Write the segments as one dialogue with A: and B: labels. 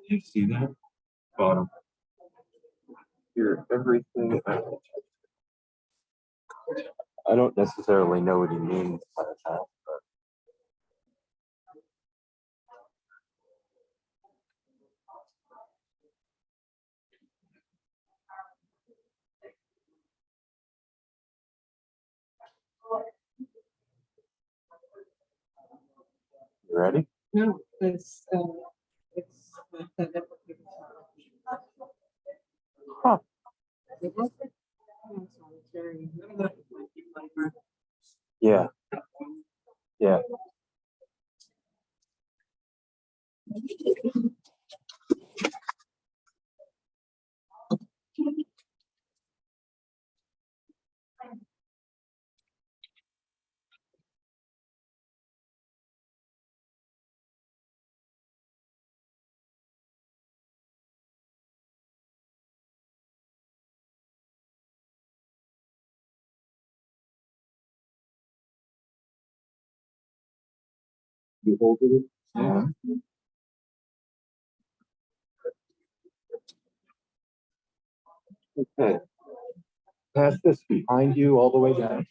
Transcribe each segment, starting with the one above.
A: You see that? Bottom. Here, everything. I don't necessarily know what he means by that, but. You ready?
B: No, it's
A: Huh. Yeah. Yeah. You hold it? Yeah. Okay. Pass this behind you all the way down.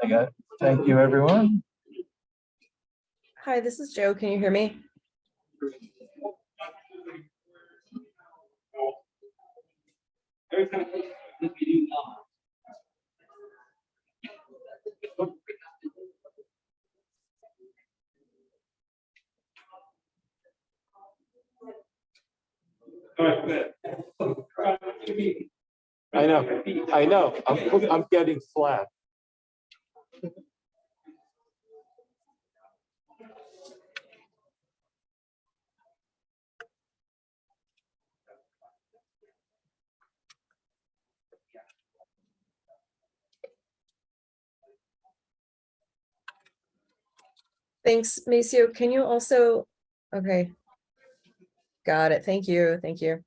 A: I got it. Thank you, everyone.
C: Hi, this is Joe. Can you hear me?
A: I know. I'm getting slack.
C: Thanks, Maceo. Can you also, okay. Got it. Thank you. Thank you.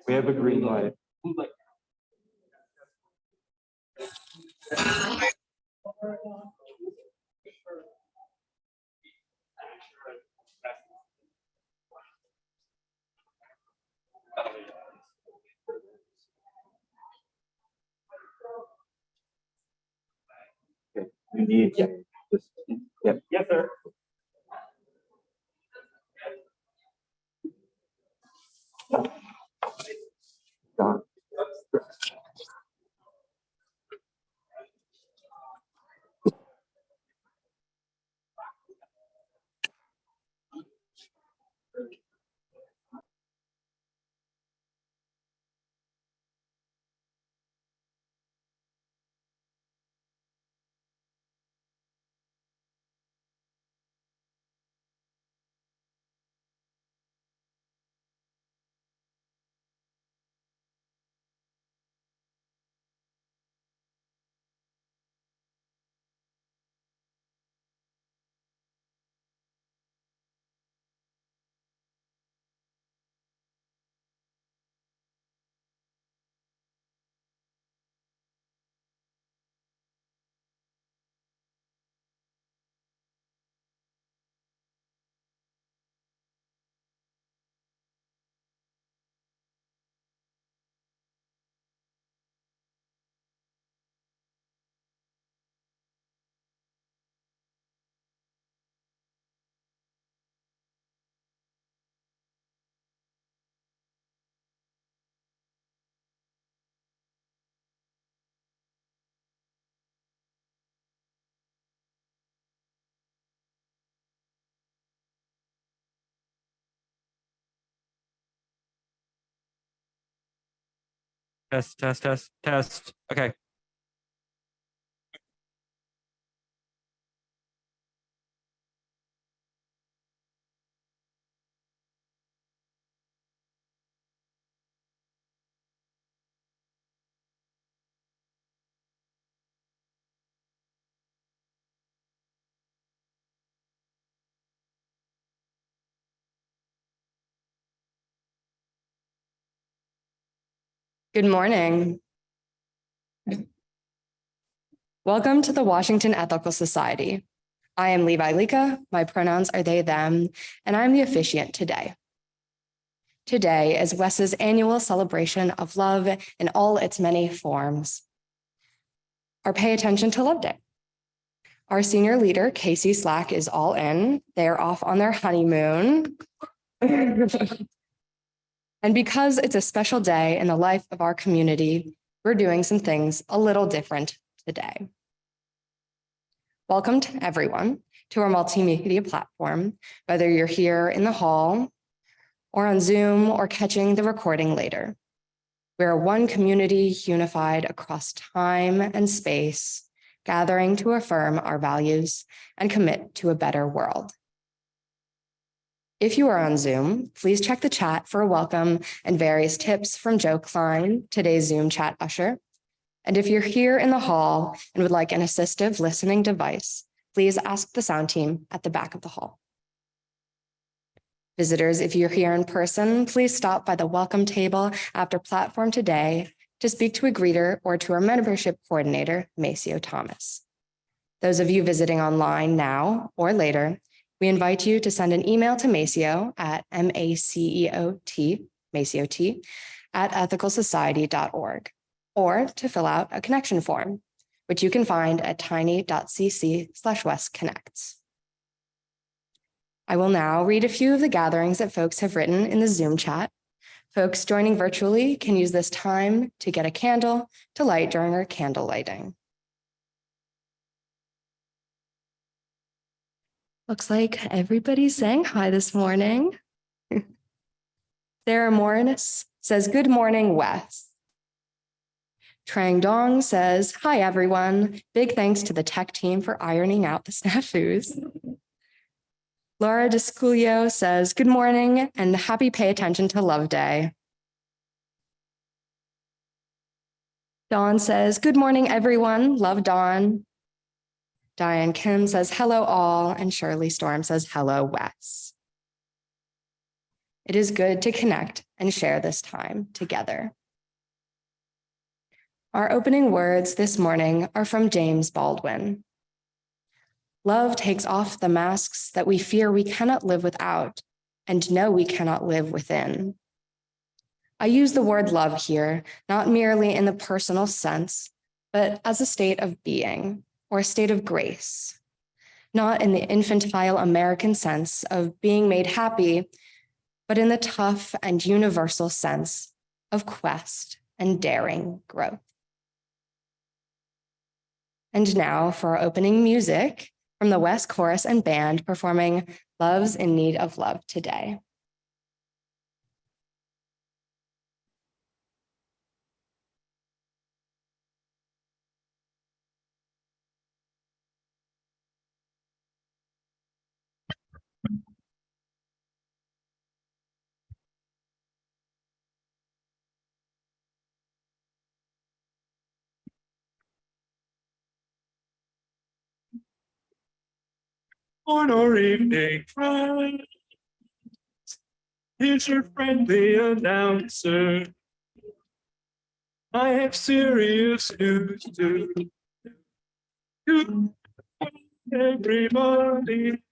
A: We have a green light. Okay. You need. Yep. Yep. Yes, sir. Done.
D: Test. Okay.
B: Good morning. Welcome to the Washington Ethical Society. I am Levi Lika, my pronouns are they, them, and I'm the officiant today. Today is WES's annual celebration of love in all its many forms. Our Pay Attention to Love Day. Our senior leader, Casey Slack, is all in. They're off on their honeymoon. And because it's a special day in the life of our community, we're doing some things a little different today. Welcome to everyone to our multimedia platform, whether you're here in the hall or on Zoom or catching the recording later. We're one community unified across time and space, gathering to affirm our values and commit to a better world. If you are on Zoom, please check the chat for a welcome and various tips from Joe Klein, today's Zoom chat usher. And if you're here in the hall and would like an assistive listening device, please ask the sound team at the back of the hall. Visitors, if you're here in person, please stop by the welcome table after platform today to speak to a greeter or to our membership coordinator, Maceo Thomas. Those of you visiting online now or later, we invite you to send an email to Maceo at MACEOT, @ethicalsociety.org, or to fill out a connection form, which you can find at tiny.cc/WESconnects. I will now read a few of the gatherings that folks have written in the Zoom chat. Folks joining virtually can use this time to get a candle to light during our candle lighting. Looks like everybody's saying hi this morning. Sarah Morris says, good morning, Wes. Trang Dong says, hi, everyone. Big thanks to the tech team for ironing out the snafus. Laura Desculio says, good morning and happy Pay Attention to Love Day. Dawn says, good morning, everyone. Love, Dawn. Diane Kim says, hello all, and Shirley Storm says, hello, Wes. It is good to connect and share this time together. Our opening words this morning are from James Baldwin. Love takes off the masks that we fear we cannot live without and know we cannot live within. I use the word love here, not merely in the personal sense, but as a state of being, or a state of grace, not in the infantile American sense of being made happy, but in the tough and universal sense of quest and daring growth. And now for our opening music from the WES Chorus and Band performing Love's in Need of Love Today.
E: On our evening drive, here's your friendly announcer. I have serious news to everybody.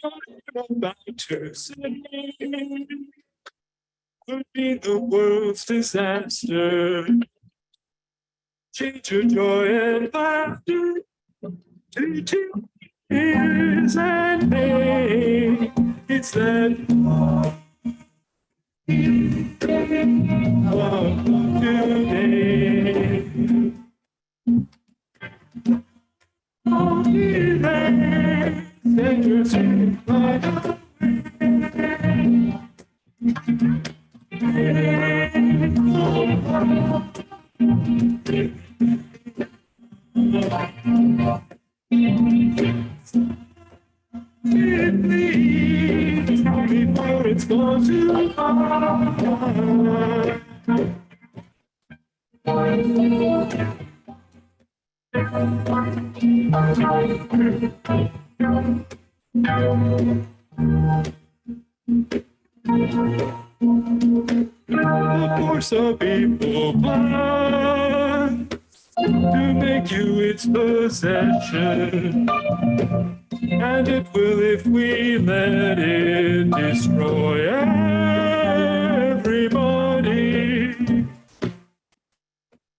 E: I'm about to say could be the world's disaster. Change your joy and laughter to tears and pain. It's that love today. Oh, today, send your sweet light before it's gone too far. the force of evil plan to make you its possession. And it will if we let it destroy everybody.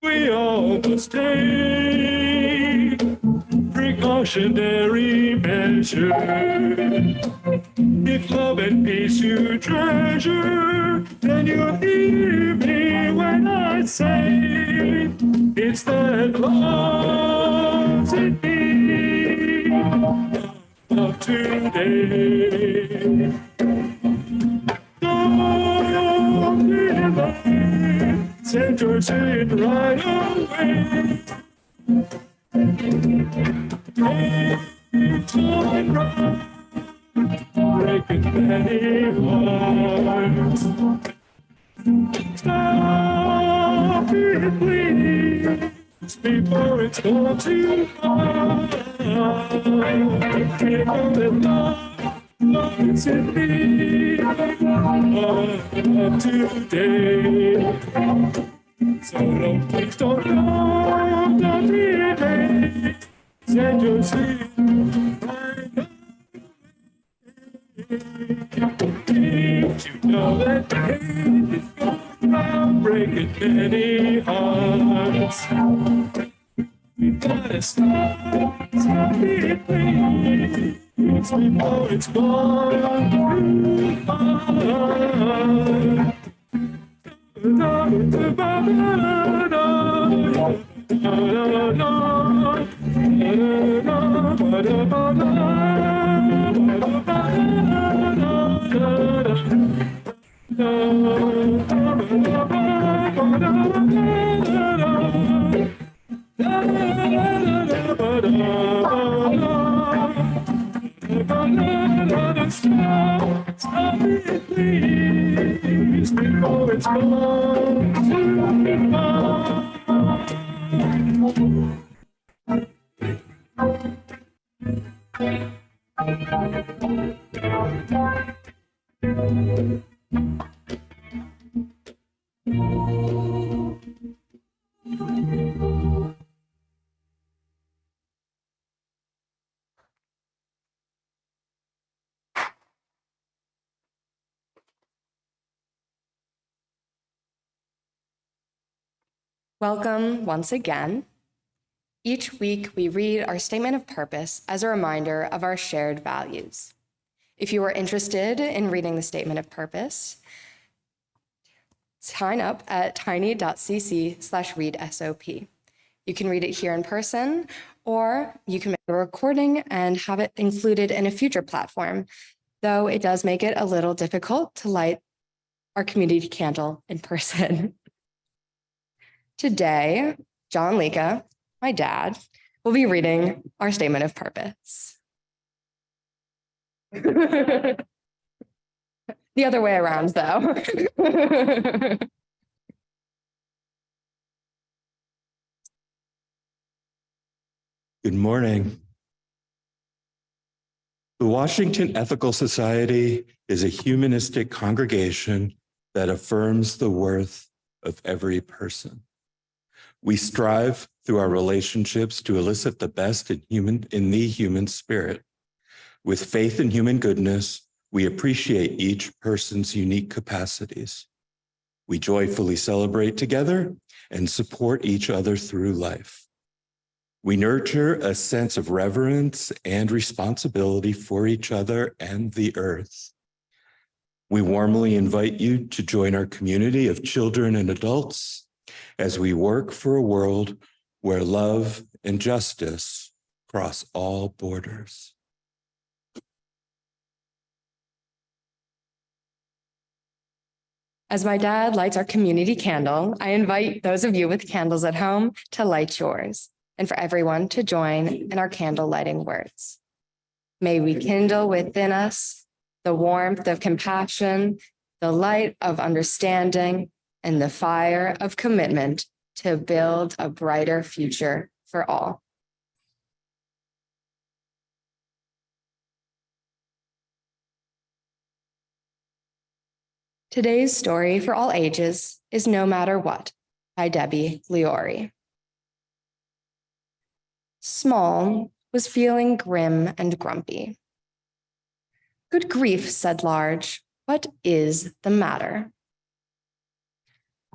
E: We all must take precautionary measures. If love and peace you treasure, then you'll hear me when I say it's that love's in me of today. Don't delay, send your sin right away. Take time right, breaking many hearts. Stop it, please, before it's gone too far. Remember that love is in me of today. So please don't delay. Send your sin right away. You know that pain is going around breaking many hearts. We've gotta stop it, please, before it's gone too far. Stop it, please, before it's gone too far.
B: Welcome once again. Each week, we read our statement of purpose as a reminder of our shared values. If you are interested in reading the statement of purpose, sign up at tiny.cc/readsop. You can read it here in person, or you can make a recording and have it included in a future platform, though it does make it a little difficult to light our community candle in person. Today, John Lika, my dad, will be reading our statement of purpose. The other way around, though.
F: Good morning. The Washington Ethical Society is a humanistic congregation that affirms the worth of every person. We strive through our relationships to elicit the best in the human spirit. With faith in human goodness, we appreciate each person's unique capacities. We joyfully celebrate together and support each other through life. We nurture a sense of reverence and responsibility for each other and the earth. We warmly invite you to join our community of children and adults as we work for a world where love and justice cross all borders.
B: As my dad lights our community candle, I invite those of you with candles at home to light yours, and for everyone to join in our candle lighting words. May we kindle within us the warmth of compassion, the light of understanding, and the fire of commitment to build a brighter future for all. Today's story for all ages is No Matter What by Debbie Leori. Small was feeling grim and grumpy. Good grief, said Large, what is the matter?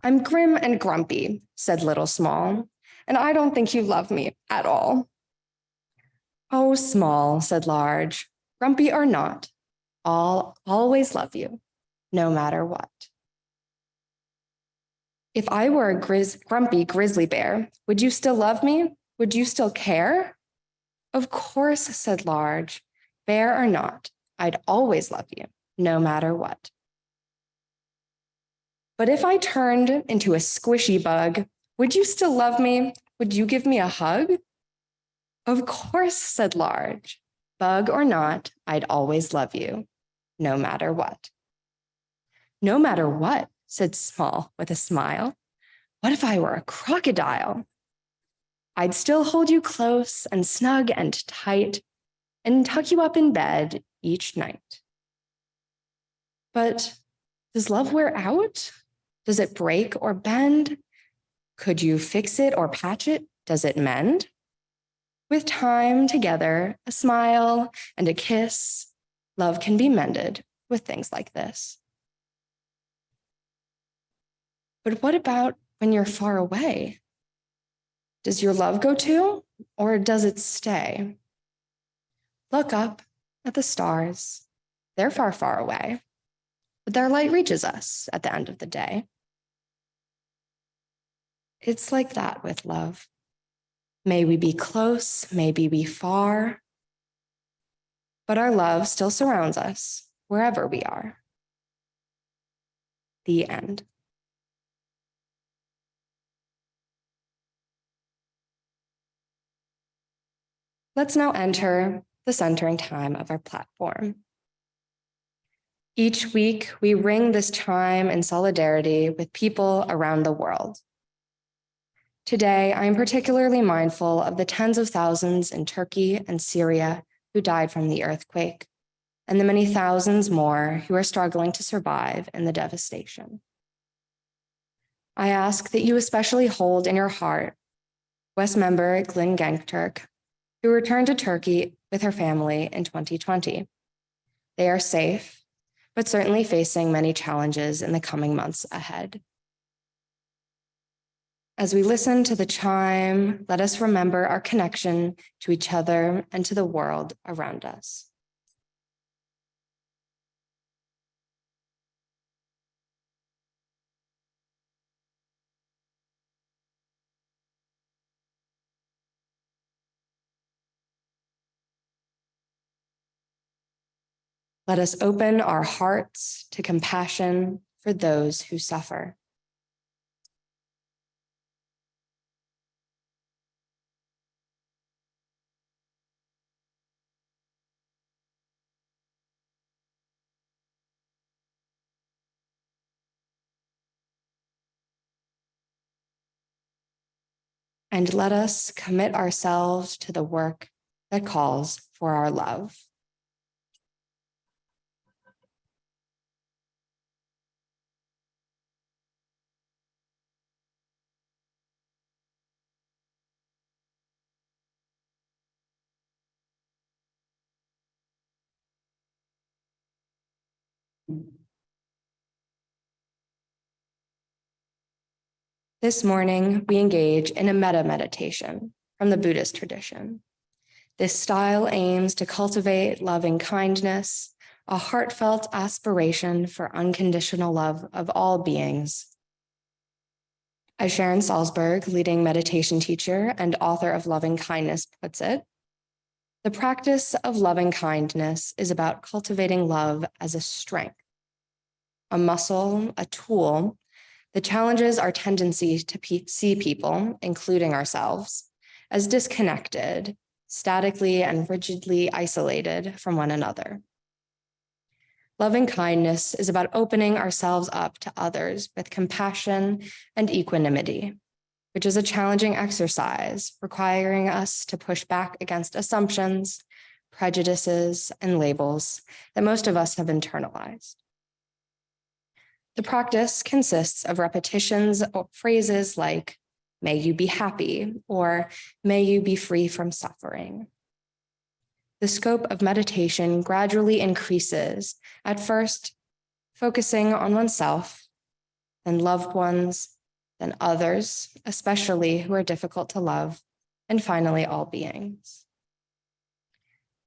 B: I'm grim and grumpy, said Little Small, and I don't think you love me at all. Oh, Small, said Large, grumpy or not, I'll always love you, no matter what. If I were a grumpy grizzly bear, would you still love me? Would you still care? Of course, said Large, bear or not, I'd always love you, no matter what. But if I turned into a squishy bug, would you still love me? Would you give me a hug? Of course, said Large, bug or not, I'd always love you, no matter what. No matter what, said Small with a smile. What if I were a crocodile? I'd still hold you close and snug and tight and tuck you up in bed each night. But does love wear out? Does it break or bend? Could you fix it or patch it? Does it mend? With time together, a smile and a kiss, love can be mended with things like this. But what about when you're far away? Does your love go too, or does it stay? Look up at the stars. They're far, far away, but their light reaches us at the end of the day. It's like that with love. May we be close, may we be far, but our love still surrounds us wherever we are. The end. Let's now enter the centering time of our platform. Each week, we ring this chime in solidarity with people around the world. Today, I am particularly mindful of the tens of thousands in Turkey and Syria who died from the earthquake, and the many thousands more who are struggling to survive in the devastation. I ask that you especially hold in your heart WES member Glyn Gangturk, who returned to Turkey with her family in 2020. They are safe, but certainly facing many challenges in the coming months ahead. As we listen to the chime, let us remember our connection to each other and to the world around us. Let us open our hearts to compassion for those who suffer. And let us commit ourselves to the work that calls for our love. This morning, we engage in a metta meditation from the Buddhist tradition. This style aims to cultivate loving kindness, a heartfelt aspiration for unconditional love of all beings. As Sharon Salzberg, leading meditation teacher and author of Loving Kindness, puts it, the practice of loving kindness is about cultivating love as a strength, a muscle, a tool that challenges our tendency to see people, including ourselves, as disconnected, statically and rigidly isolated from one another. Loving kindness is about opening ourselves up to others with compassion and equanimity, which is a challenging exercise requiring us to push back against assumptions, prejudices, and labels that most of us have internalized. The practice consists of repetitions of phrases like, may you be happy, or may you be free from suffering. The scope of meditation gradually increases, at first focusing on oneself, then loved ones, then others, especially who are difficult to love, and finally all beings.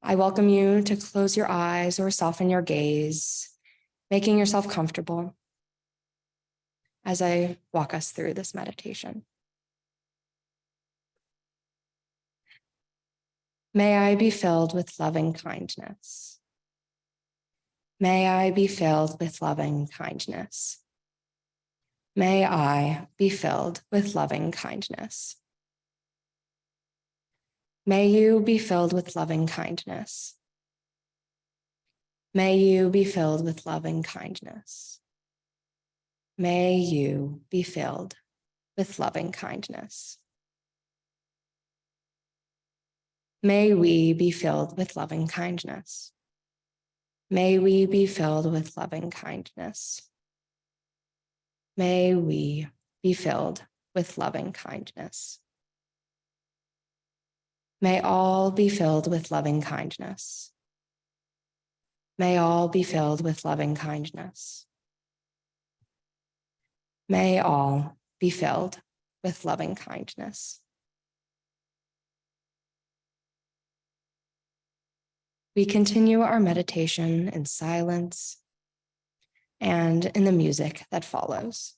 B: I welcome you to close your eyes or soften your gaze, making yourself comfortable as I walk us through this meditation. May I be filled with loving kindness. May I be filled with loving kindness. May I be filled with loving kindness. May you be filled with loving kindness. May you be filled with loving kindness. May you be filled with loving kindness. May we be filled with loving kindness. May we be filled with loving kindness. May we be filled with loving kindness. May all be filled with loving kindness. May all be filled with loving kindness. May all be filled with loving kindness. We continue our meditation in silence and in the music that follows.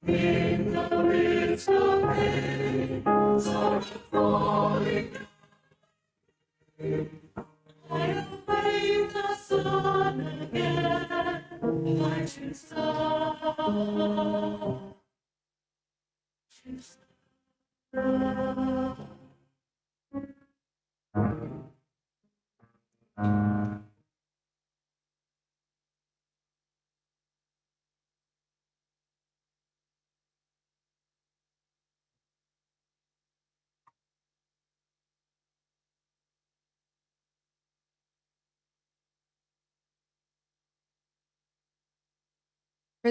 E: In the midst of rain, sorrow falling, I await the sun again, like to star.
B: For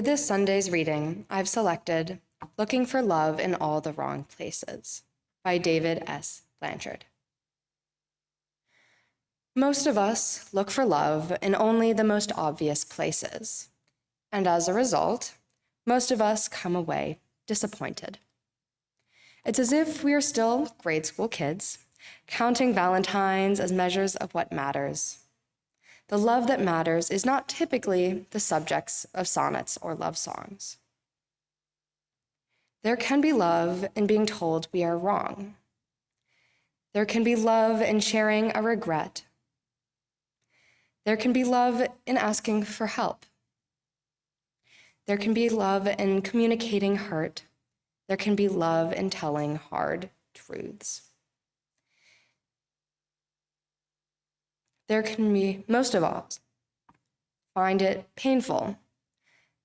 B: this Sunday's reading, I've selected Looking for Love in All the Wrong Places by David S. Blanchard. Most of us look for love in only the most obvious places, and as a result, most of us come away disappointed. It's as if we are still grade school kids, counting Valentines as measures of what matters. The love that matters is not typically the subjects of sonnets or love songs. There can be love in being told we are wrong. There can be love in sharing a regret. There can be love in asking for help. There can be love in communicating hurt. There can be love in telling hard truths. There can be, most of us find it painful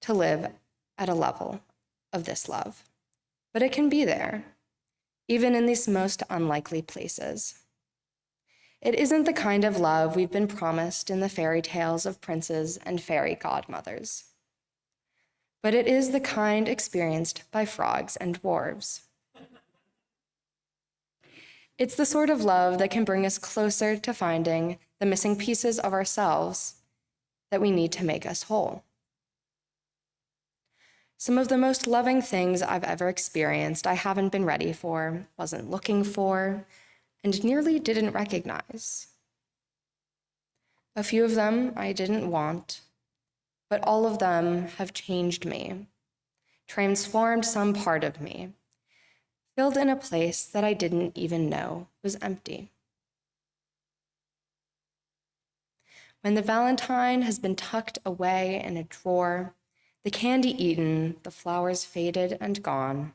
B: to live at a level of this love, but it can be there, even in these most unlikely places. It isn't the kind of love we've been promised in the fairy tales of princes and fairy godmothers, but it is the kind experienced by frogs and dwarves. It's the sort of love that can bring us closer to finding the missing pieces of ourselves that we need to make us whole. Some of the most loving things I've ever experienced I haven't been ready for, wasn't looking for, and nearly didn't recognize. A few of them I didn't want, but all of them have changed me, transformed some part of me, filled in a place that I didn't even know was empty. When the Valentine has been tucked away in a drawer, the candy eaten, the flowers faded and gone,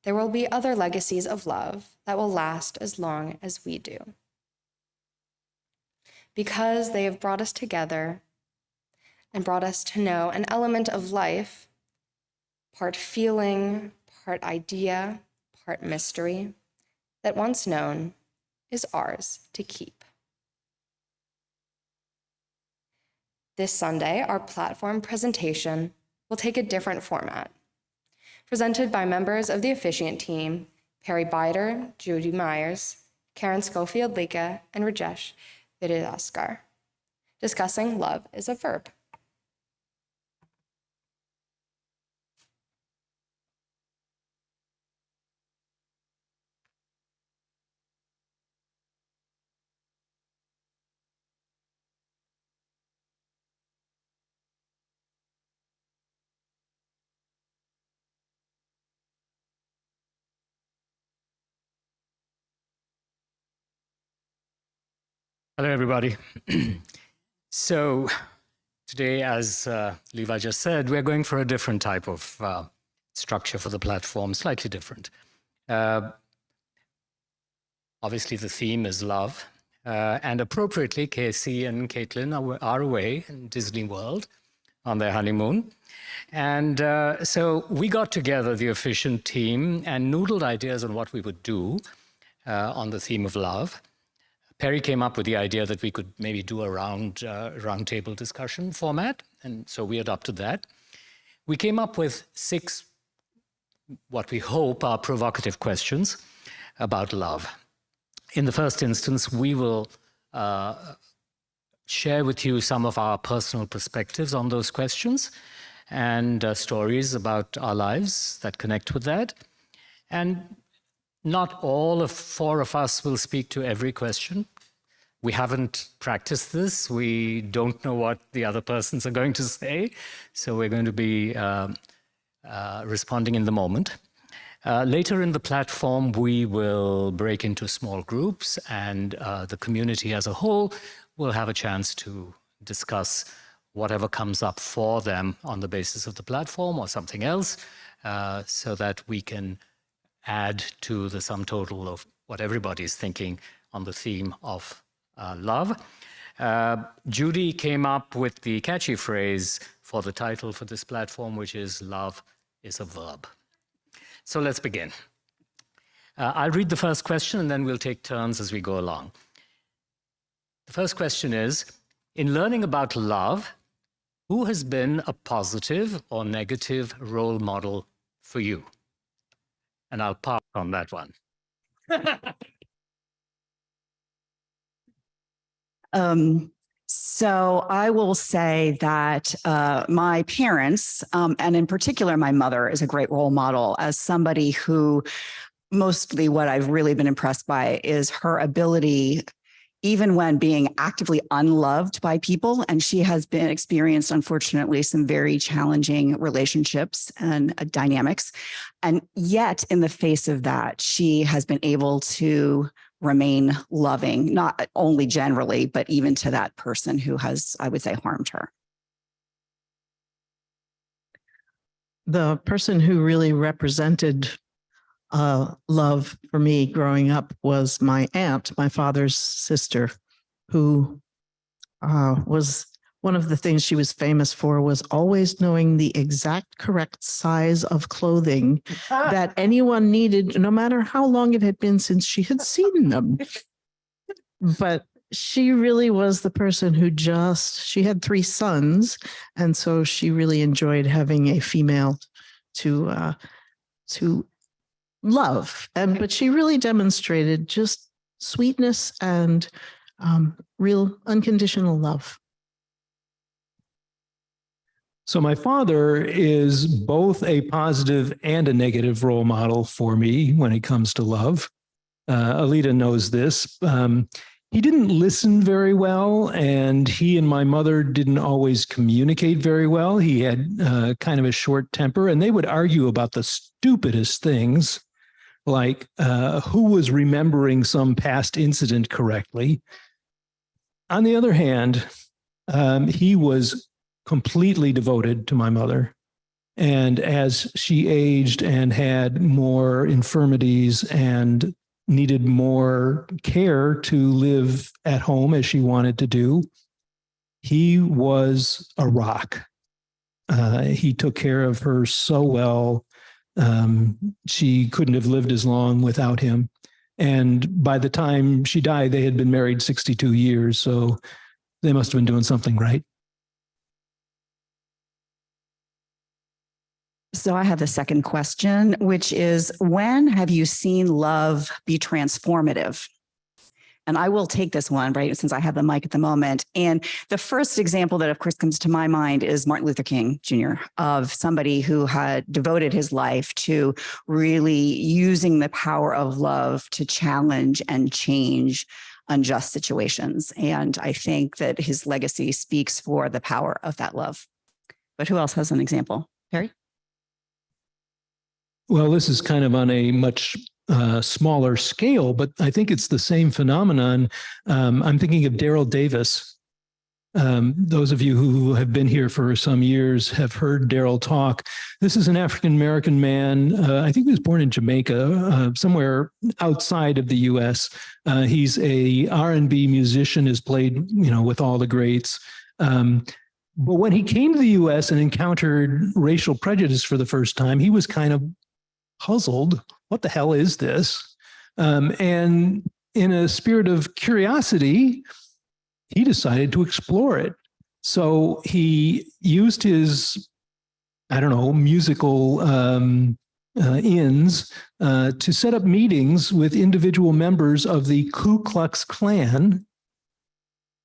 B: there will be other legacies of love that will last as long as we do. Because they have brought us together and brought us to know an element of life, part feeling, part idea, part mystery, that once known is ours to keep. This Sunday, our platform presentation will take a different format. Presented by members of the officiant team, Perry Bider, Judy Myers, Karen Schofield-Lika, and Rajesh Vidyadhar, discussing Love is a Verb.
G: Hello, everybody. So today, as Levi just said, we're going for a different type of structure for the platform, slightly different. Obviously, the theme is love. And appropriately, Casey and Caitlin are away in Disney World on their honeymoon. And so we got together, the efficient team, and noodled ideas on what we would do on the theme of love. Perry came up with the idea that we could maybe do a round-table discussion format, and so we adopted that. We came up with 6, what we hope are provocative questions about love. In the first instance, we will share with you some of our personal perspectives on those questions and stories about our lives that connect with that. And not all of 4 of us will speak to every question. We haven't practiced this. We don't know what the other persons are going to say. So we're going to be responding in the moment. Later in the platform, we will break into small groups, and the community as a whole will have a chance to discuss whatever comes up for them on the basis of the platform or something else, so that we can add to the sum total of what everybody's thinking on the theme of love. Judy came up with the catchy phrase for the title for this platform, which is Love is a Verb. So let's begin. I'll read the first question and then we'll take turns as we go along. The first question is, in learning about love, who has been a positive or negative role model for you? And I'll pass on that one.
H: So I will say that my parents, and in particular my mother, is a great role model as somebody who mostly what I've really been impressed by is her ability, even when being actively unloved by people, and she has been experienced, unfortunately, some very challenging relationships and dynamics. And yet in the face of that, she has been able to remain loving, not only generally, but even to that person who has, I would say, harmed her.
I: The person who really represented love for me growing up was my aunt, my father's sister, who was one of the things she was famous for was always knowing the exact correct size of clothing that anyone needed, no matter how long it had been since she had seen them. But she really was the person who she had 3 sons, and so she really enjoyed having a female to love. But she really demonstrated just sweetness and real unconditional love.
J: So my father is both a positive and a negative role model for me when it comes to love. Alita knows this. He didn't listen very well, and he and my mother didn't always communicate very well. He had kind of a short temper, and they would argue about the stupidest things, like who was remembering some past incident correctly. On the other hand, he was completely devoted to my mother. And as she aged and had more infirmities and needed more care to live at home as she wanted to do, he was a rock. He took care of her so well. She couldn't have lived as long without him. And by the time she died, they had been married 62 years. So they must have been doing something right.
H: So I have the second question, which is, when have you seen love be transformative? And I will take this one, right, since I have the mic at the moment. And the first example that, of course, comes to my mind is Martin Luther King Jr., of somebody who had devoted his life to really using the power of love to challenge and change unjust situations. And I think that his legacy speaks for the power of that love. But who else has an example? Perry?
J: Well, this is kind of on a much smaller scale, but I think it's the same phenomenon. I'm thinking of Daryl Davis. Those of you who have been here for some years have heard Daryl talk. This is an African-American man. I think he was born in Jamaica, somewhere outside of the U.S. He's a R&B musician, has played, with all the greats. But when he came to the U.S. and encountered racial prejudice for the first time, he was kind of puzzled. What the hell is this? And in a spirit of curiosity, he decided to explore it. So he used his, musical ins to set up meetings with individual members of the Ku Klux Klan.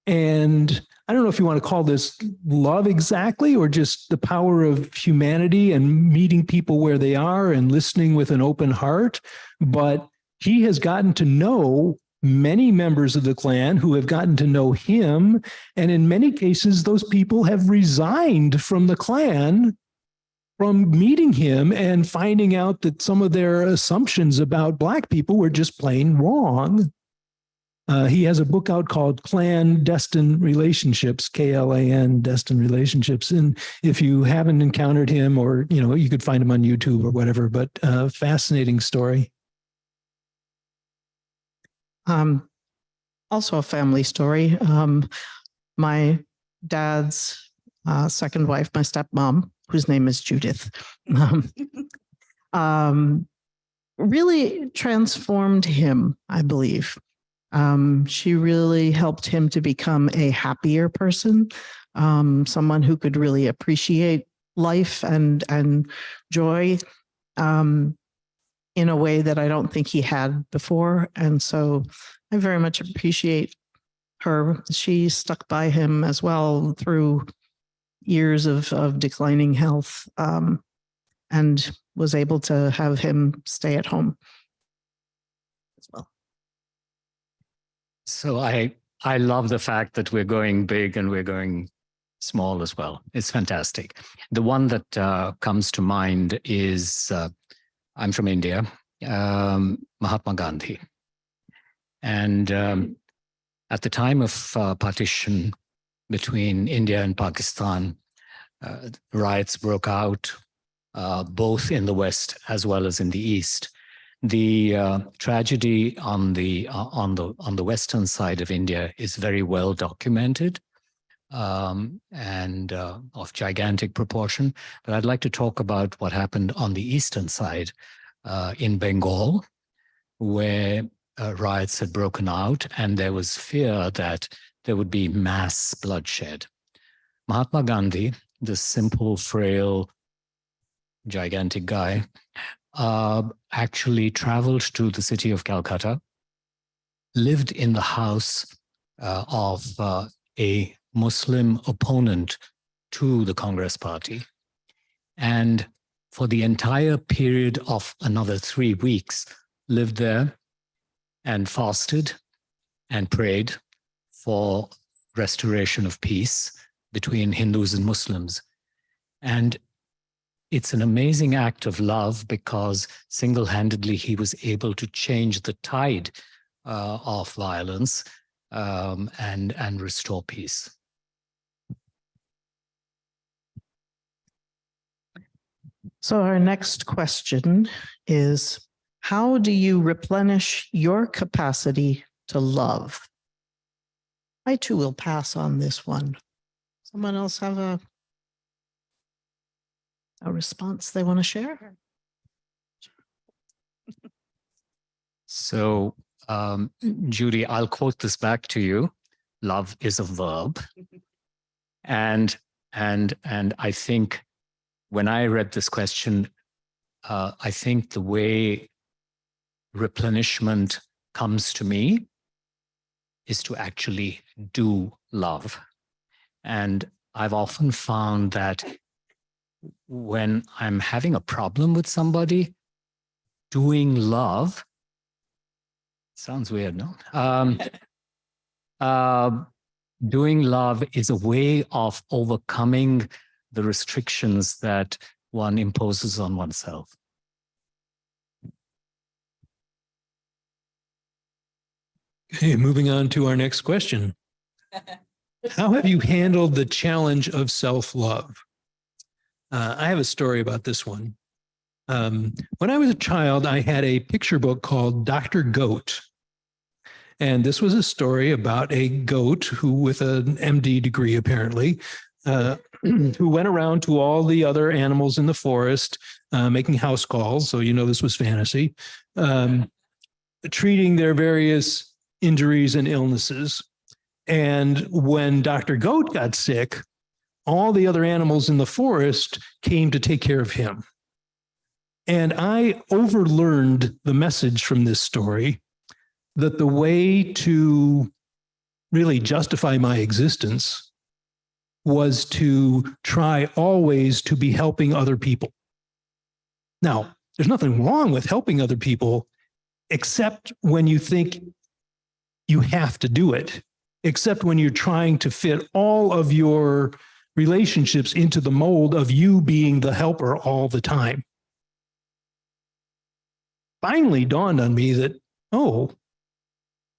J: And I don't know if you want to call this love exactly, or just the power of humanity and meeting people where they are and listening with an open heart. But he has gotten to know many members of the Klan who have gotten to know him. And in many cases, those people have resigned from the Klan from meeting him and finding out that some of their assumptions about Black people were just plain wrong. He has a book out called Klan Destined Relationships, KLAN Destined Relationships. And if you haven't encountered him, or, you could find him on YouTube or whatever, but fascinating story.
I: Also a family story. my dad's second wife, my stepmom, whose name is Judith, really transformed him, I believe. She really helped him to become a happier person, someone who could really appreciate life and joy in a way that I don't think he had before. And so I very much appreciate her. She stuck by him as well through years of declining health, and was able to have him stay at home as well.
G: So I love the fact that we're going big and we're going small as well. It's fantastic. The one that comes to mind is, I'm from India, Mahatma Gandhi. And at the time of partition between India and Pakistan, riots broke out both in the West as well as in the East. The tragedy on the western side of India is very well documented and of gigantic proportion. But I'd like to talk about what happened on the eastern side in Bengal, where riots had broken out and there was fear that there would be mass bloodshed. Mahatma Gandhi, the simple, frail, gigantic guy, actually traveled to the city of Calcutta, lived in the house of a Muslim opponent to the Congress Party. And for the entire period of another 3 weeks, lived there and fasted and prayed for restoration of peace between Hindus and Muslims. And it's an amazing act of love because single-handedly he was able to change the tide of violence and restore peace.
I: So our next question is, how do you replenish your capacity to love? I too will pass on this one. Someone else have a response they want to share?
G: So, Judy, I'll quote this back to you. Love is a verb. And I think when I read this question, I think the way replenishment comes to me is to actually do love. And I've often found that when I'm having a problem with somebody, doing love, sounds weird, no? Doing love is a way of overcoming the restrictions that one imposes on oneself.
J: Okay, moving on to our next question. How have you handled the challenge of self-love? I have a story about this one. When I was a child, I had a picture book called Dr. Goat. And this was a story about a goat who, with an MD degree apparently, who went around to all the other animals in the forest, making house calls. So, you know, this was fantasy, treating their various injuries and illnesses. And when Dr. Goat got sick, all the other animals in the forest came to take care of him. And I overlearned the message from this story that the way to really justify my existence was to try always to be helping other people. Now, there's nothing wrong with helping other people, except when you think you have to do it, except when you're trying to fit all of your relationships into the mold of you being the helper all the time. Finally dawned on me that, oh,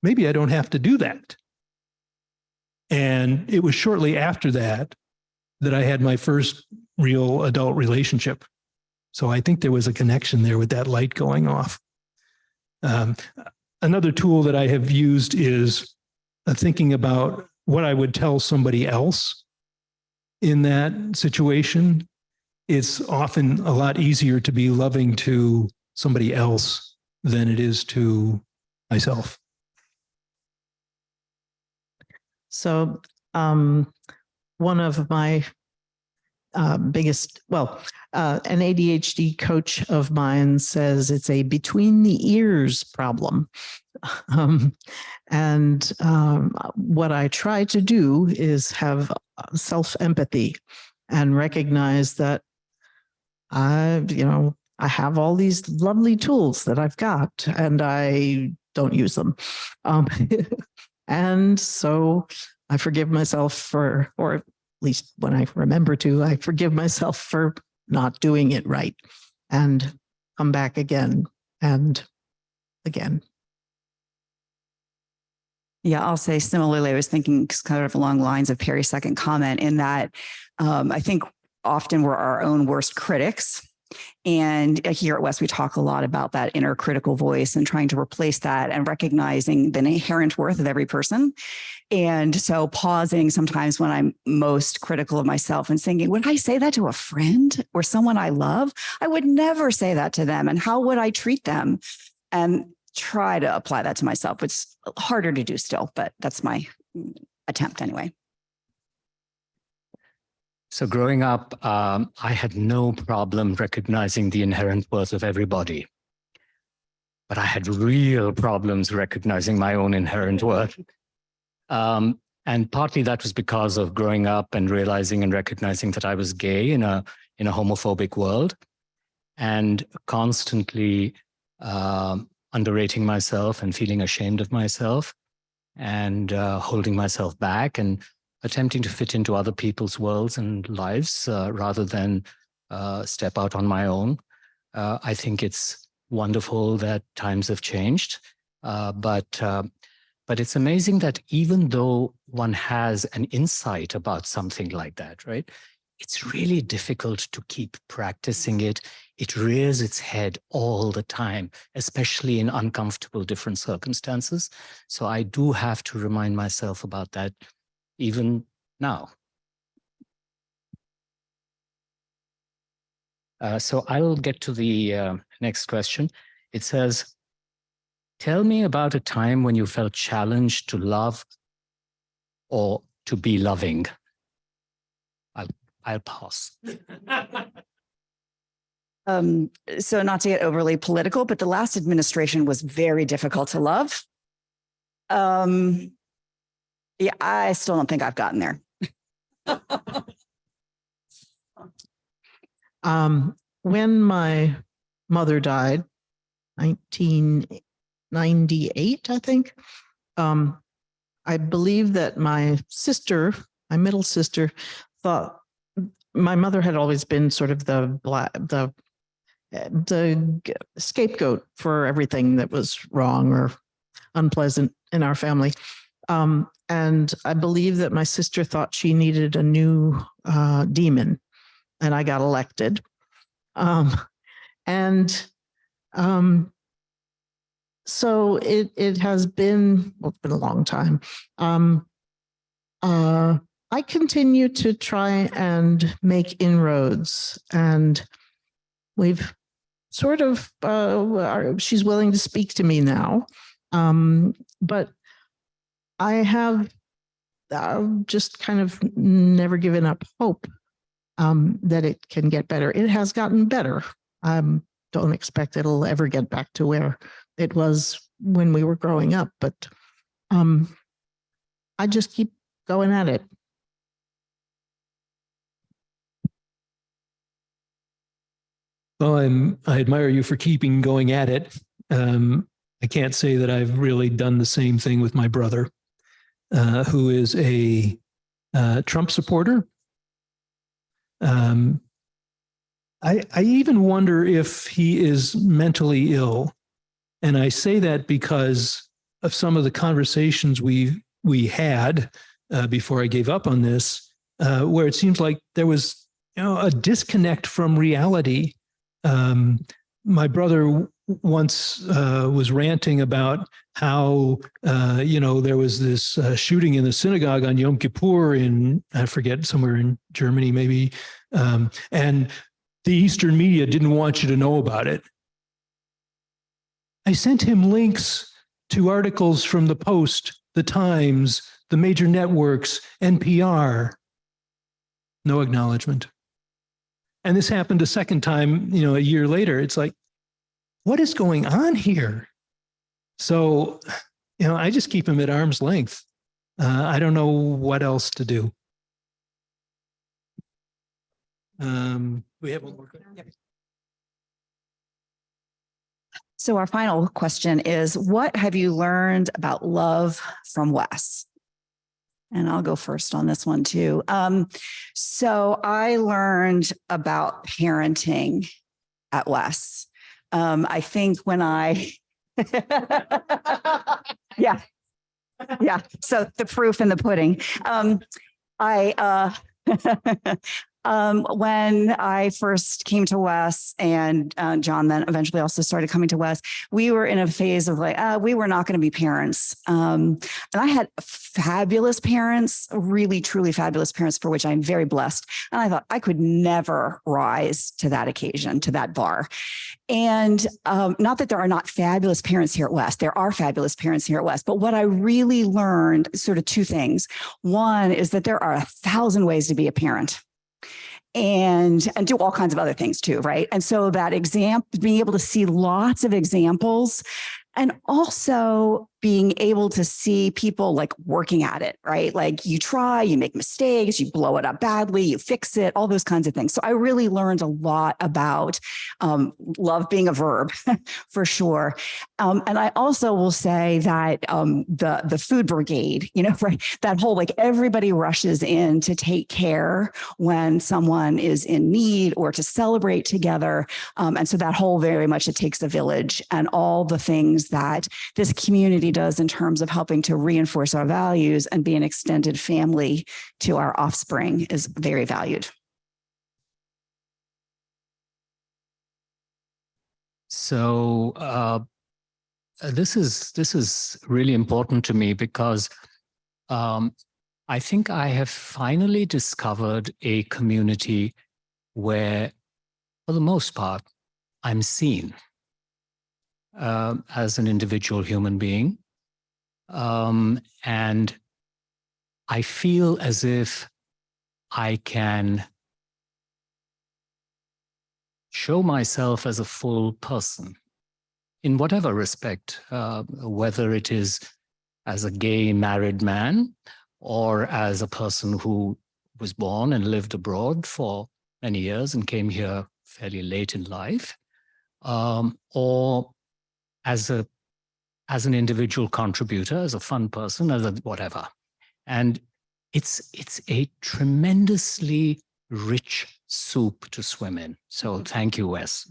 J: maybe I don't have to do that. And it was shortly after that that I had my first real adult relationship. So I think there was a connection there with that light going off. Another tool that I have used is thinking about what I would tell somebody else in that situation. It's often a lot easier to be loving to somebody else than it is to myself.
I: So one of my biggest, an ADHD coach of mine says it's a between the ears problem. What I try to do is have self-empathy and recognize that I have all these lovely tools that I've got and I don't use them. And so I forgive myself for, or at least when I remember to, I forgive myself for not doing it right and come back again and again.
H: Yeah, I'll say similarly, I was thinking kind of along the lines of Perry's second comment in that I think often we're our own worst critics. And here at WES, we talk a lot about that inner critical voice and trying to replace that and recognizing the inherent worth of every person. And so pausing sometimes when I'm most critical of myself and thinking, would I say that to a friend or someone I love? I would never say that to them. And how would I treat them? And try to apply that to myself. It's harder to do still, but that's my attempt anyway.
G: So growing up, I had no problem recognizing the inherent worth of everybody. But I had real problems recognizing my own inherent worth. And partly that was because of growing up and realizing and recognizing that I was gay in a homophobic world and constantly underrating myself and feeling ashamed of myself and holding myself back and attempting to fit into other people's worlds and lives rather than step out on my own. I think it's wonderful that times have changed, but it's amazing that even though one has an insight about something like that, right? It's really difficult to keep practicing it. It rears its head all the time, especially in uncomfortable different circumstances. So I do have to remind myself about that even now. So I'll get to the next question. It says, tell me about a time when you felt challenged to love or to be loving. I'll pause.
H: So not to get overly political, but the last administration was very difficult to love. Yeah, I still don't think I've gotten there.
I: When my mother died, 1998, I think, I believe that my sister, my middle sister, thought my mother had always been sort of the scapegoat for everything that was wrong or unpleasant in our family. And I believe that my sister thought she needed a new demon, and I got elected. So it has been, well, it's been a long time. I continue to try and make inroads, and we've sort of, she's willing to speak to me now. But I have just kind of never given up hope that it can get better. It has gotten better. Don't expect it'll ever get back to where it was when we were growing up, but I just keep going at it.
J: Well, I admire you for keeping going at it. I can't say that I've really done the same thing with my brother, who is a Trump supporter. I even wonder if he is mentally ill. And I say that because of some of the conversations we had before I gave up on this, where it seems like there was a disconnect from reality. My brother once was ranting about how, there was this shooting in the synagogue on Yom Kippur I forget, somewhere in Germany, maybe. And the Eastern media didn't want you to know about it. I sent him links to articles from the Post, the Times, the major networks, NPR. No acknowledgement. And this happened a second time, a year later. It's like, what is going on here? So, I just keep him at arm's length. I don't know what else to do. We have one more. Yep.
H: So our final question is, what have you learned about love from WES? And I'll go first on this one too. So I learned about parenting at WES. I think when yeah. So the proof in the pudding. When I first came to WES, and John then eventually also started coming to WES, we were in a phase of we were not going to be parents. And I had fabulous parents, really, truly fabulous parents, for which I'm very blessed. And I thought I could never rise to that occasion, to that bar. And not that there are not fabulous parents here at WES. There are fabulous parents here at WES. But what I really learned, sort of two things. One is that there are 1,000 ways to be a parent. And do all kinds of other things too, right? And so that being able to see lots of examples, and also being able to see people working at it, right? Like you try, you make mistakes, you blow it up badly, you fix it, all those kinds of things. So I really learned a lot about love being a verb for sure. And I also will say that the food brigade, right? That whole, everybody rushes in to take care when someone is in need or to celebrate together. And so that whole, very much, it takes a village, and all the things that this community does in terms of helping to reinforce our values and be an extended family to our offspring is very valued.
G: So this is really important to me because I think I have finally discovered a community where, for the most part, I'm seen as an individual human being. And I feel as if I can show myself as a full person in whatever respect, whether it is as a gay married man or as a person who was born and lived abroad for many years and came here fairly late in life, or as an individual contributor, as a fun person, as a whatever. And it's a tremendously rich soup to swim in. So thank you, Wes.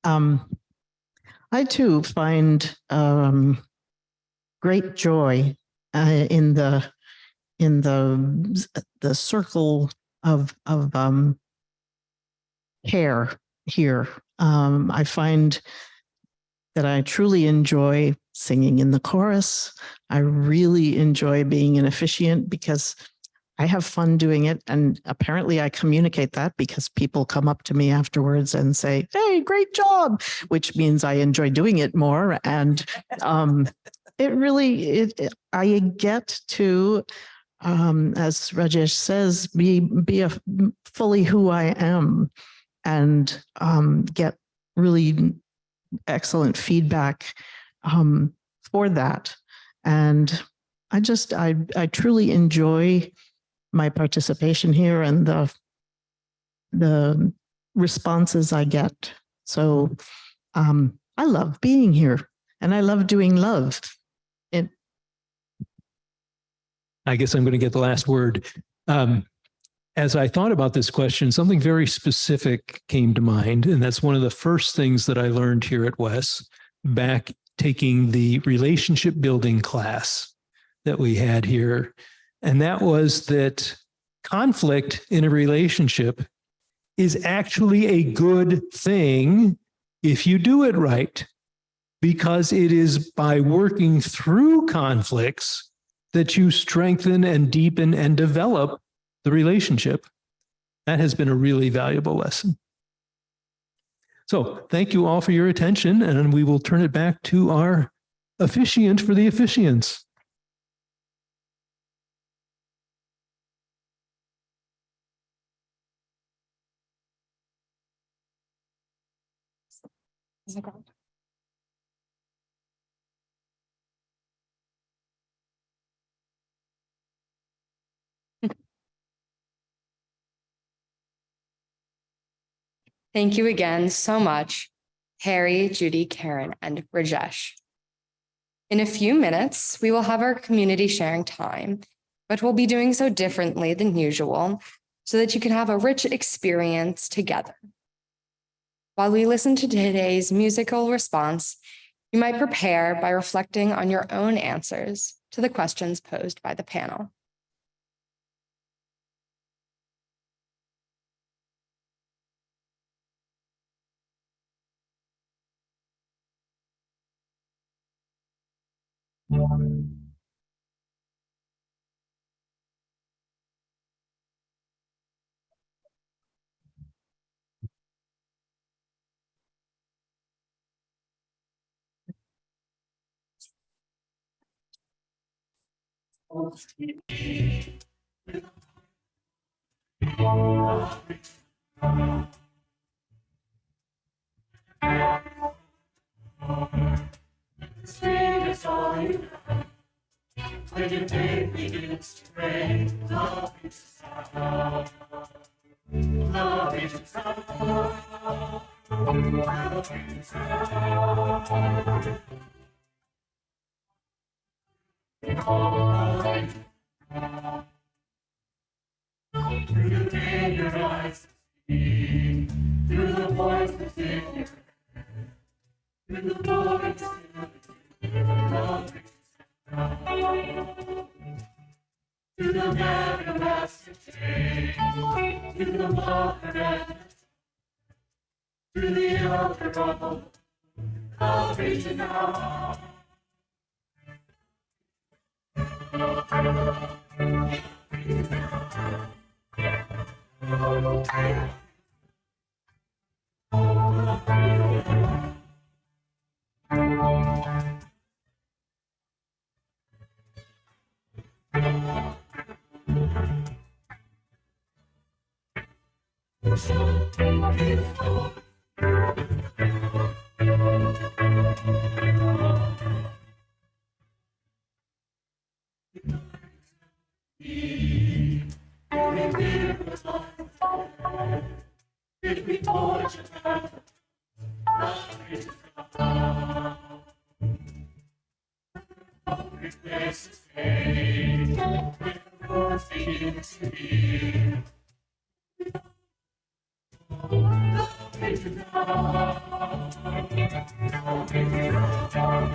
I: I too find great joy in the circle of care here. I find that I truly enjoy singing in the chorus. I really enjoy being an officiant because I have fun doing it. And apparently I communicate that because people come up to me afterwards and say, "Hey, great job," which means I enjoy doing it more. And I get to, as Rajesh says, be fully who I am, and get really excellent feedback for that. And I truly enjoy my participation here and the responses I get. So I love being here, and I love doing love.
J: I guess I'm going to get the last word. As I thought about this question, something very specific came to mind, and that's one of the first things that I learned here at WES, back taking the relationship building class that we had here. And that was that conflict in a relationship is actually a good thing if you do it right, because it is by working through conflicts that you strengthen and deepen and develop the relationship. That has been a really valuable lesson. So thank you all for your attention, and we will turn it back to our officiant for the officiants.
B: Thank you again so much, Harry, Judy, Karen, and Rajesh. In a few minutes, we will have our community sharing time, but we'll be doing so differently than usual so that you can have a rich experience together. While we listen to today's musical response, you might prepare by reflecting on your own answers to the questions posed by the panel.
E: Sweetest all you have, when your day begins to rain, love is sound. Love is sound. Love is sound. Through the day your eyes see, through the voice within your head, through the voice love is sound. To the everlasting change, to the mother and to the elder of love reaches out. If we forge a path, love is found. Replace the state when the road begins to heal. Love is found. Love is found.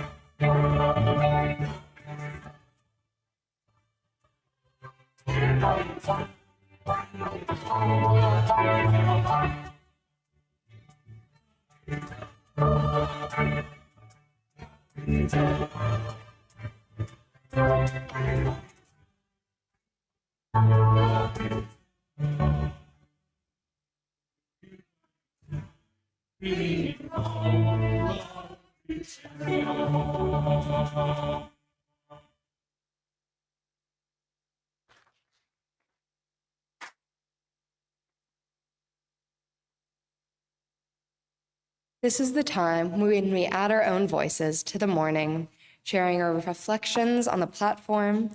B: This is the time when we add our own voices to the morning, sharing our reflections on the platform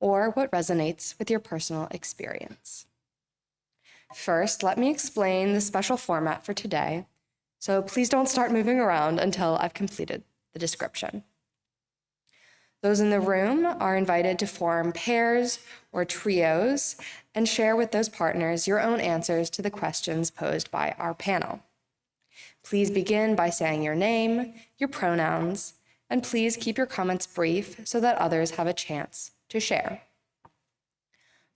B: or what resonates with your personal experience. First, let me explain the special format for today, so please don't start moving around until I've completed the description. Those in the room are invited to form pairs or trios and share with those partners your own answers to the questions posed by our panel. Please begin by saying your name, your pronouns, and please keep your comments brief so that others have a chance to share.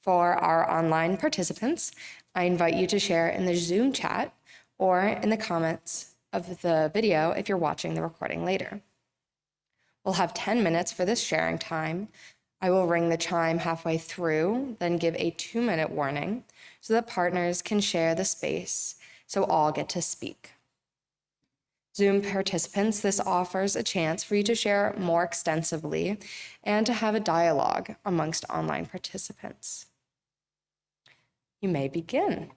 B: For our online participants, I invite you to share in the Zoom chat or in the comments of the video if you're watching the recording later. We'll have 10 minutes for this sharing time. I will ring the chime halfway through, then give a 2-minute warning so that partners can share the space so all get to speak. Zoom participants, this offers a chance for you to share more extensively and to have a dialogue amongst online participants. You may begin.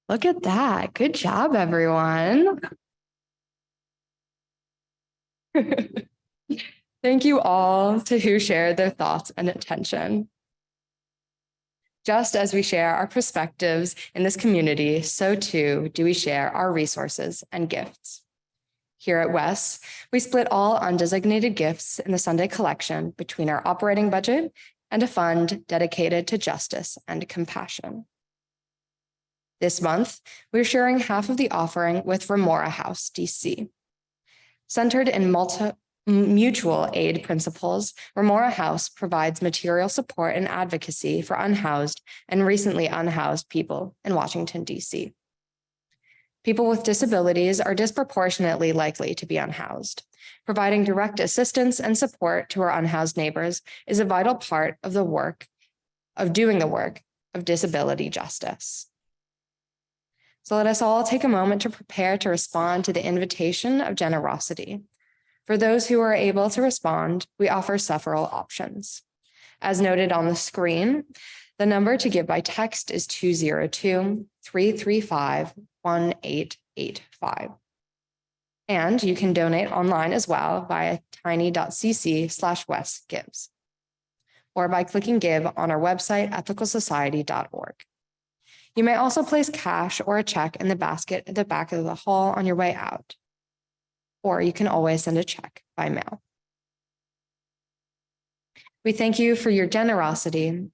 B: Look at that. Good job, everyone. Thank you all to who shared their thoughts and attention. Just as we share our perspectives in this community, so too do we share our resources and gifts. Here at WES, we split all undesignated gifts in the Sunday collection between our operating budget and a fund dedicated to justice and compassion. This month, we're sharing half of the offering with Remora House, DC. Centered in mutual aid principles, Remora House provides material support and advocacy for unhoused and recently unhoused people in Washington, DC. People with disabilities are disproportionately likely to be unhoused. Providing direct assistance and support to our unhoused neighbors is a vital part of doing the work of disability justice. So let us all take a moment to prepare to respond to the invitation of generosity. For those who are able to respond, we offer several options. As noted on the screen, the number to give by text is 202-335-1885. And you can donate online as well via tiny.cc/wesgives, or by clicking give on our website, ethicalsociety.org. You may also place cash or a check in the basket at the back of the hall on your way out, or you can always send a check by mail. We thank you for your generosity,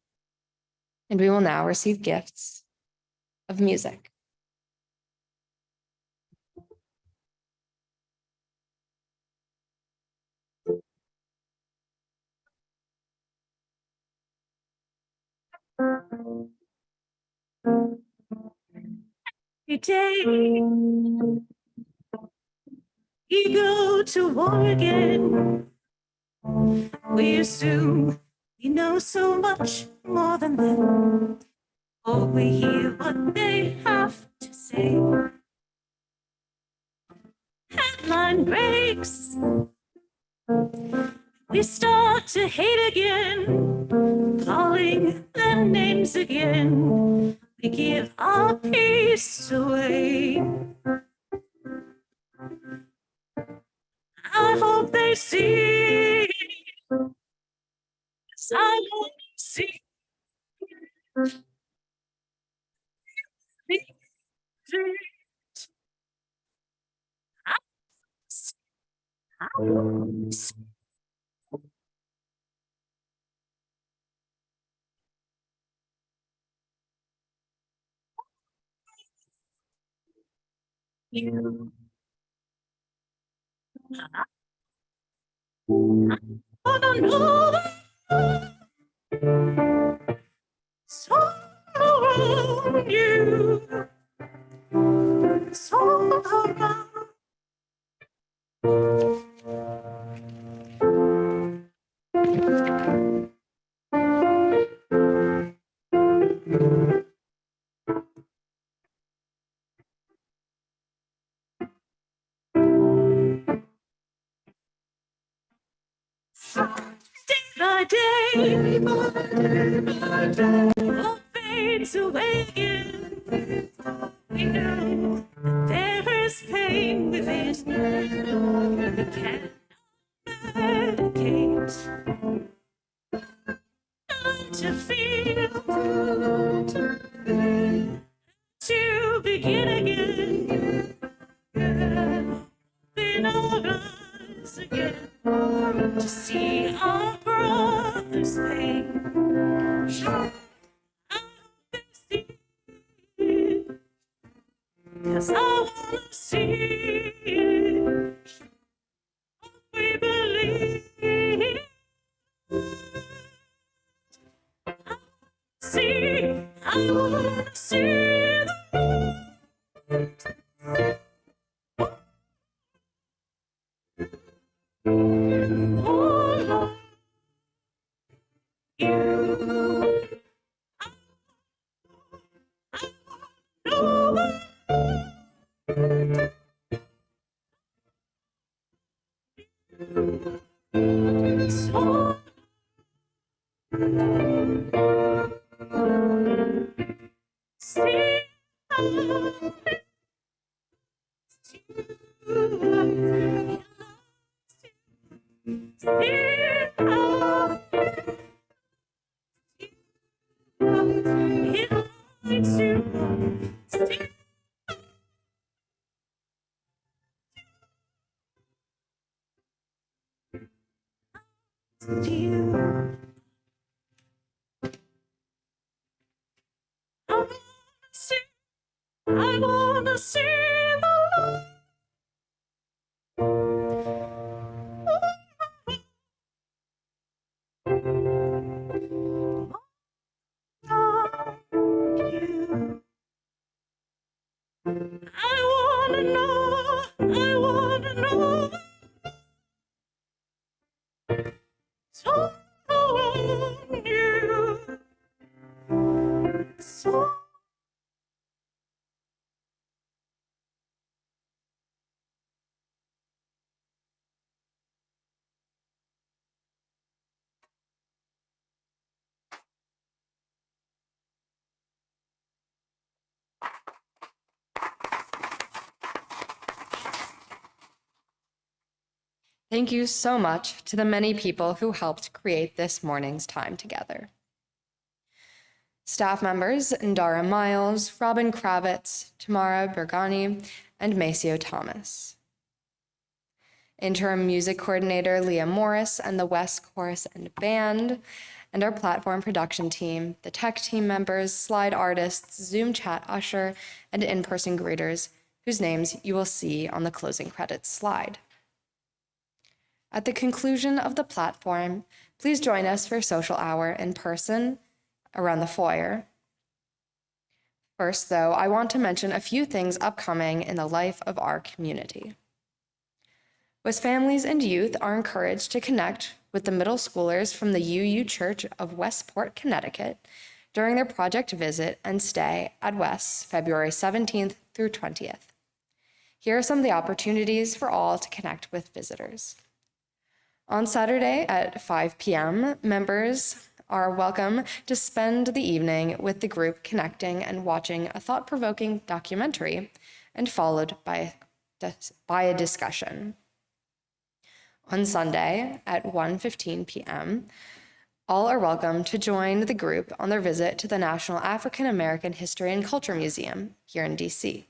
B: and we will now receive gifts of music.
E: Today, we go to war again. We assume we know so much more than them, or we hear what they have to say. Headline breaks, we start to hate again, calling them names again. We give our peace away. I hope they see, 'cause I want to see. I want to see. You. I wanna know it's all around you. It's all around. Day by day, all fades away again. We know there is pain within. We can't medicate. Learn to feel, to begin again. Open our eyes again to see our brother's pain. I hope they see it, 'cause I wanna see it. We believe. I wanna see the all of you. So see I wanna see the you. I wanna know. It's all around you. So
B: Thank you so much to the many people who helped create this morning's time together. Staff members Indara Miles, Robin Kravitz, Tamara Bergani, and Maceo Thomas. Interim music coordinator Leah Morris and the WES Chorus and Band, and our platform production team, the tech team members, slide artists, Zoom chat usher, and in-person greeters, whose names you will see on the closing credits slide. At the conclusion of the platform, please join us for social hour in person around the foyer. First, though, I want to mention a few things upcoming in the life of our community. WES families and youth are encouraged to connect with the middle schoolers from the UU Church of Westport, Connecticut during their project visit and stay at WES February 17th through 20th. Here are some of the opportunities for all to connect with visitors. On Saturday at 5 p.m., members are welcome to spend the evening with the group connecting and watching a thought-provoking documentary, and followed by a discussion. On Sunday at 1:15 p.m., all are welcome to join the group on their visit to the National African American History and Culture Museum here in DC.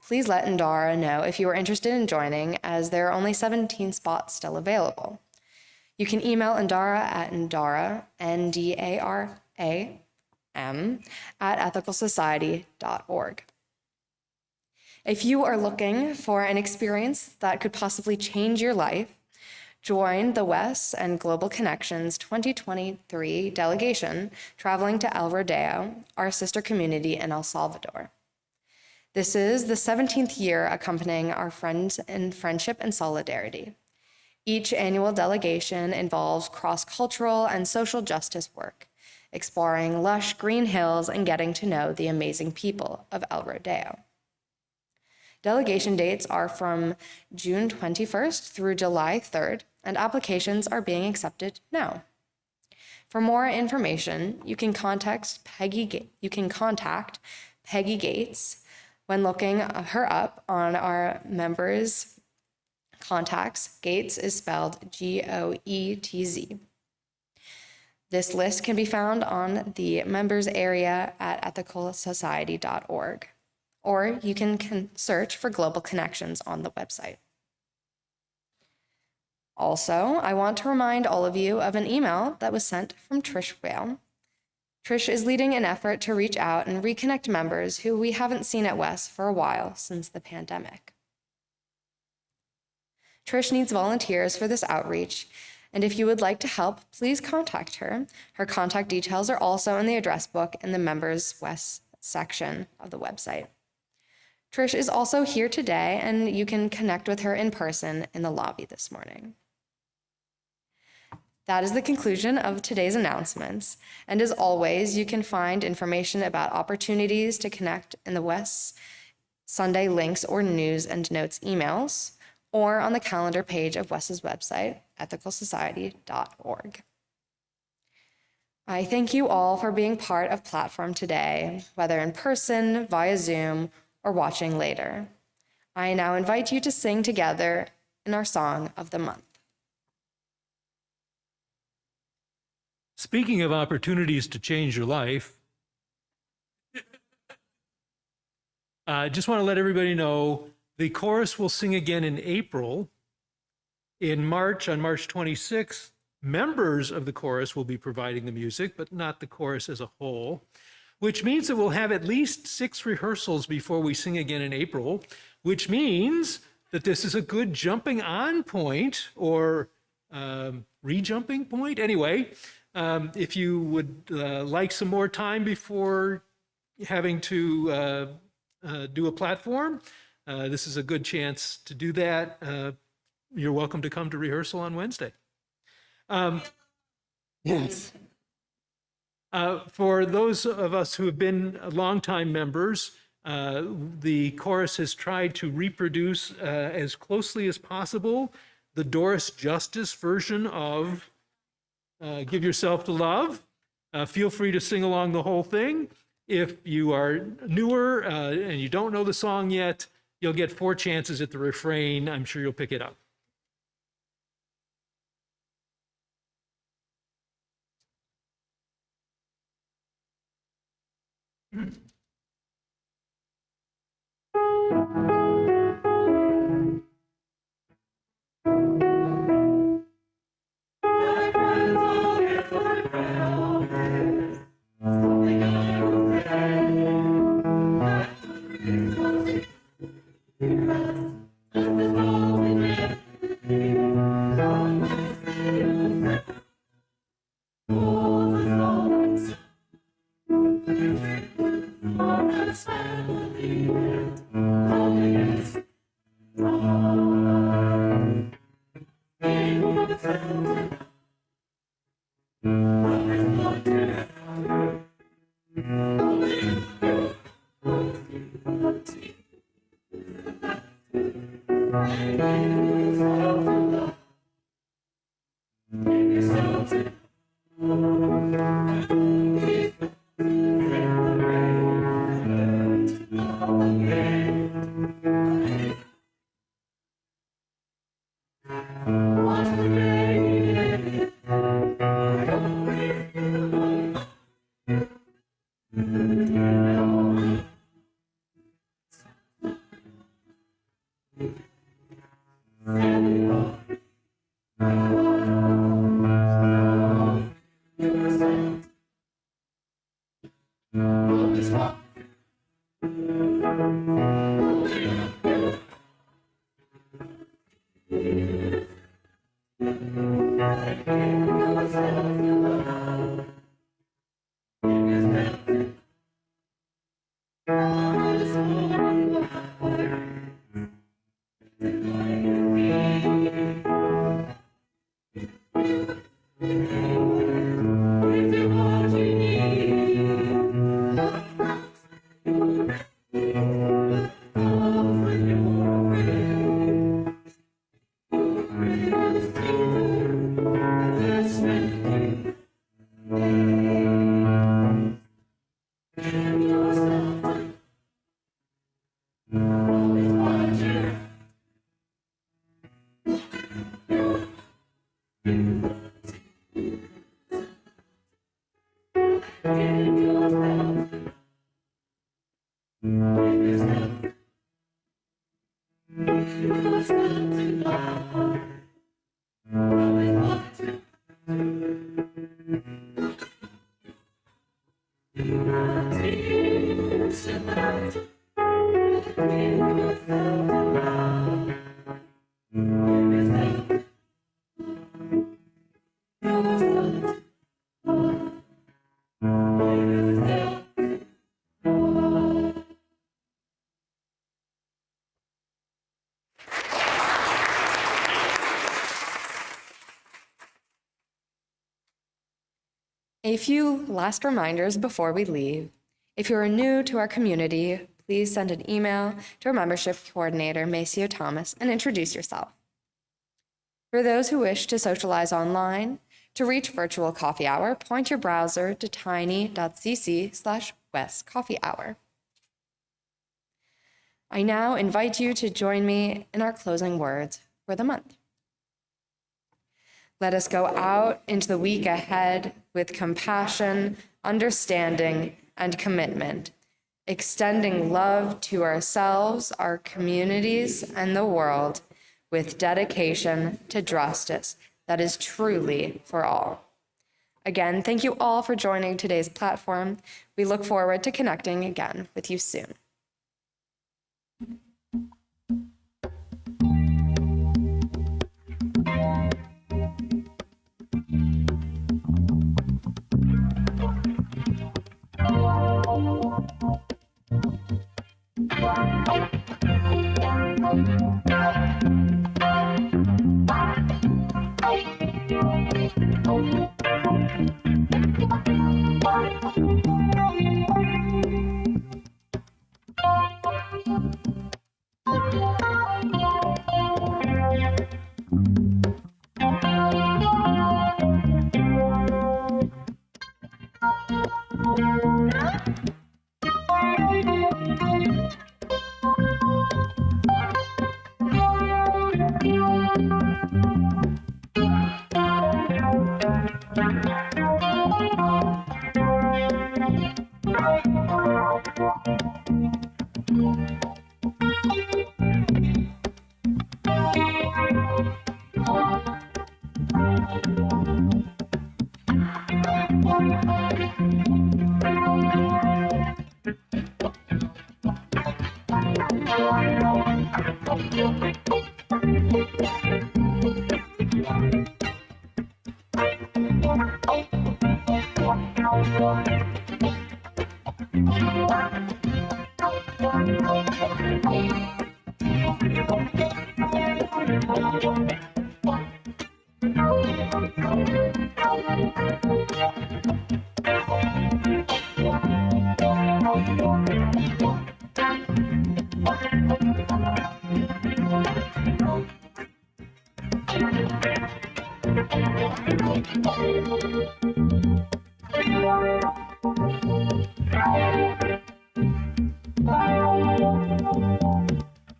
B: Please let Ndara know if you are interested in joining, as there are only 17 spots still available. You can email Ndara at Ndara, N-D-A-R-A-M, @ethicalsociety.org. If you are looking for an experience that could possibly change your life, join the WES and Global Connections 2023 delegation traveling to El Rodeo, our sister community in El Salvador. This is the 17th year accompanying our friends in friendship and solidarity. Each annual delegation involves cross-cultural and social justice work, exploring lush green hills and getting to know the amazing people of El Rodeo. Delegation dates are from June 21st through July 3rd, and applications are being accepted now. For more information, you can contact Peggy Gates when looking her up on our members' contacts. Gates is spelled Goetz. This list can be found on the members area at ethicalsociety.org, or you can search for Global Connections on the website. Also, I want to remind all of you of an email that was sent from Trish Whale. Trish is leading an effort to reach out and reconnect members who we haven't seen at WES for a while since the pandemic. Trish needs volunteers for this outreach, and if you would like to help, please contact her. Her contact details are also in the address book in the Members WES section of the website. Trish is also here today, and you can connect with her in person in the lobby this morning. That is the conclusion of today's announcements, and as always, you can find information about opportunities to connect in the WES Sunday links or news and notes emails, or on the calendar page of WES's website, ethicalsociety.org. I thank you all for being part of Platform today, whether in person, via Zoom, or watching later. I now invite you to sing together in our song of the month.
J: Speaking of opportunities to change your life, I just want to let everybody know the chorus will sing again in April. In March, on March 26th, members of the chorus will be providing the music, but not the chorus as a whole, which means that we'll have at least 6 rehearsals before we sing again in April, which means that this is a good jumping on point or re-jumping point. Anyway, if you would like some more time before having to do a platform, this is a good chance to do that. You're welcome to come to rehearsal on Wednesday. Yes. For those of us who have been longtime members, the chorus has tried to reproduce as closely as possible the Doris Justice version of Give Yourself to Love. Feel free to sing along the whole thing. If you are newer and you don't know the song yet, you'll get 4 chances at the refrain. I'm sure you'll pick it up.
B: A few last reminders before we leave. If you are new to our community, please send an email to our membership coordinator, Maceo Thomas, and introduce yourself. For those who wish to socialize online, to reach virtual coffee hour, point your browser to tiny.cc/WES Coffee Hour. I now invite you to join me in our closing words for the month. Let us go out into the week ahead with compassion, understanding, and commitment, extending love to ourselves, our communities, and the world with dedication to justice that is truly for all. Again, thank you all for joining today's platform. We look forward to connecting again with you soon.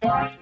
K: Bye.